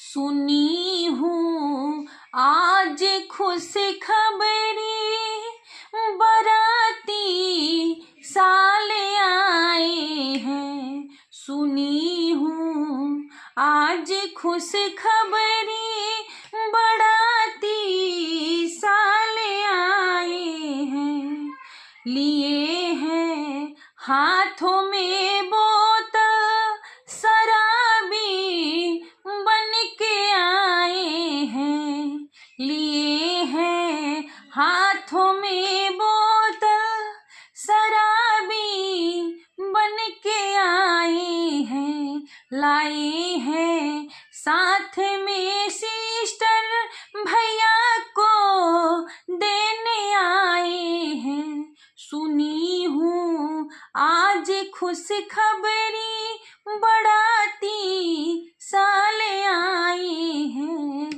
सुनी हूँ आज खुशखबरी, बाराती साले आए हैं। सुनी हूँ आज खुशखबरी, बाराती साले आए हैं। लिए हैं हाथों में बोतल, शराबी बन के आए हैं। लिए हैं हाथों में बोतल, शराबी बन के आए हैं। लाए हैं साथ